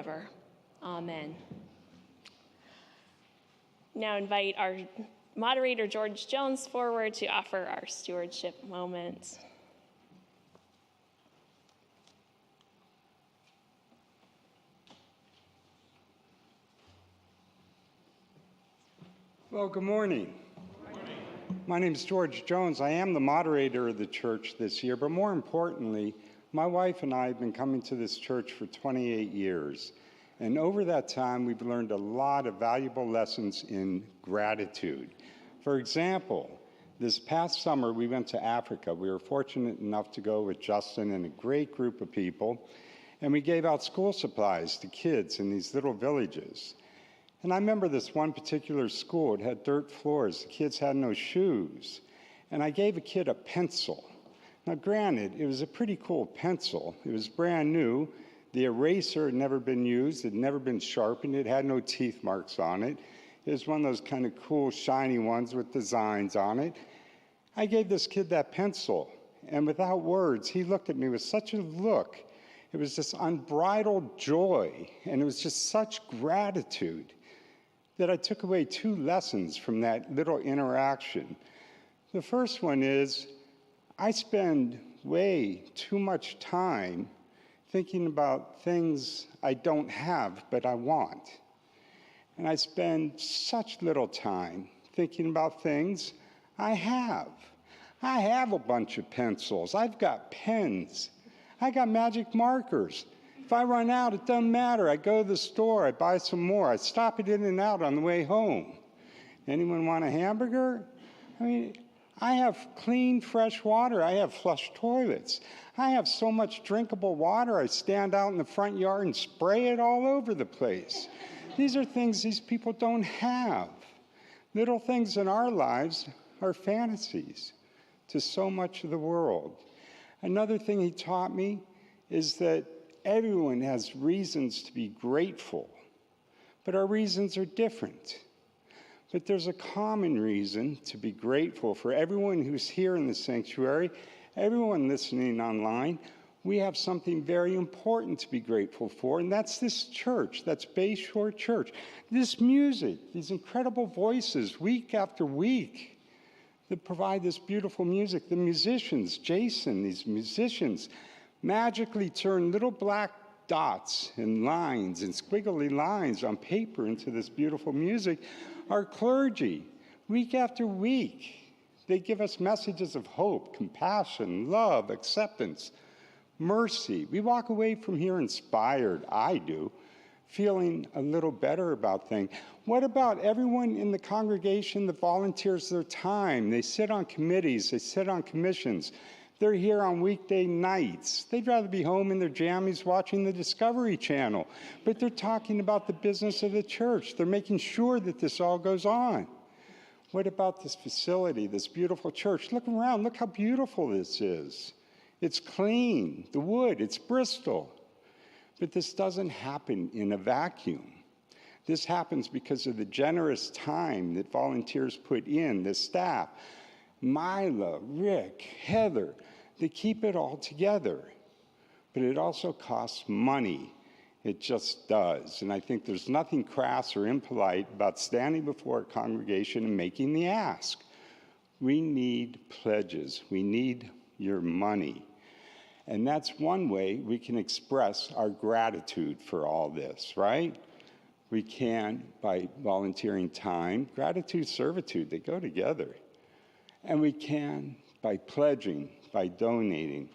forever. Amen. Now invite our moderator, George Jones, forward to offer our stewardship moment. Well, good morning. My name is George Jones. I am the moderator of the church this year, but more importantly, my wife and I have been coming to this church for 28 years. And over that time, we've learned a lot of valuable lessons in gratitude. For example, this past summer, we went to Africa. We were fortunate enough to go with Justin and a great group of people, and we gave out school supplies to kids in these little villages. And I remember this one particular school. It had dirt floors. The kids had no shoes. And I gave a kid a pencil. Now, granted, it was a pretty cool pencil. It was brand new. The eraser had never been used. It had never been sharpened. It had no teeth marks on it. It was one of those kind of cool, shiny ones with designs on it. I gave this kid that pencil. And without words, he looked at me with such a look. It was this unbridled joy. And it was just such gratitude that I took away 2 lessons from that little interaction. The first one is I spend way too much time thinking about things I don't have but I want. And I spend such little time thinking about things I have. I have a bunch of pencils. I've got pens. I got magic markers. If I run out, it doesn't matter. I go to the store, I buy some more. I stop it in and out on the way home. Anyone want a hamburger? I mean, I have clean, fresh water. I have flush toilets. I have so much drinkable water, I stand out in the front yard and spray it all over the place. These are things these people don't have. Little things in our lives are fantasies to so much of the world. Another thing he taught me is that everyone has reasons to be grateful, but our reasons are different. But there's a common reason to be grateful for everyone who's here in the sanctuary, everyone listening online. We have something very important to be grateful for, and that's this church, that's Bay Shore Church. This music, these incredible voices week after week that provide this beautiful music. The musicians, Jason, these musicians, magically turn little black dots and lines and squiggly lines on paper into this beautiful music. Our clergy, week after week, they give us messages of hope, compassion, love, acceptance, mercy. We walk away from here inspired, I do, feeling a little better about things. What about everyone in the congregation that volunteers their time? They sit on committees, they sit on commissions. They're here on weekday nights. They'd rather be home in their jammies watching the Discovery Channel, but they're talking about the business of the church. They're making sure that this all goes on. What about this facility, this beautiful church? Look around, look how beautiful this is. It's clean, the wood, it's Bristol. But this doesn't happen in a vacuum. This happens because of the generous time that volunteers put in, the staff. Mila, Rick, Heather, they keep it all together. But it also costs money. It just does. And I think there's nothing crass or impolite about standing before a congregation and making the ask. We need pledges. We need your money. And that's one way we can express our gratitude for all this, right? We can by volunteering time. Gratitude, servitude, they go together. And we can by pledging, by donating.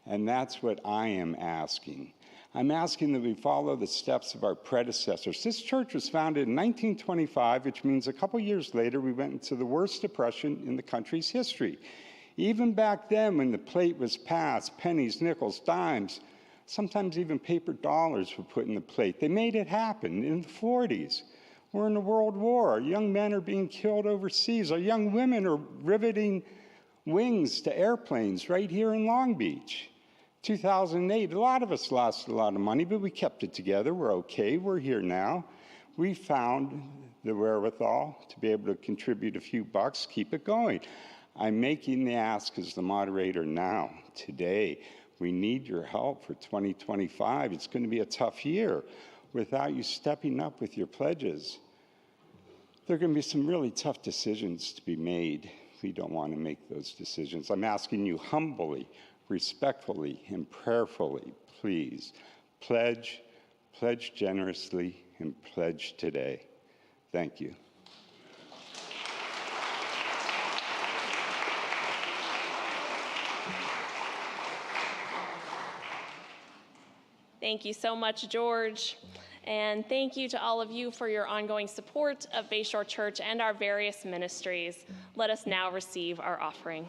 And that's what I am asking. I'm asking that we follow the steps of our predecessors. This church was founded in 1925, which means a couple years later we went into the worst depression in the country's history. Even back then, when the plate was passed, pennies, nickels, dimes, sometimes even paper dollars were put in the plate. They made it happen in the 40s. We're in a world war. Our young men are being killed overseas. Our young women are riveting wings to airplanes right here in Long Beach. 2008, a lot of us lost a lot of money, but we kept it together. We're okay. We're here now. We found the wherewithal to be able to contribute a few bucks, keep it going. I'm making the ask as the moderator now, today. We need your help for 2025. It's going to be a tough year. without you stepping up with your pledges, there are going to be some really tough decisions to be made. We don't want to make those decisions. I'm asking you humbly, respectfully, and prayerfully, please, pledge generously, and pledge today. Thank you. Thank you so much, George. And thank you to all of you for your ongoing support of Bayshore Church and our various ministries. Let us now receive our offering.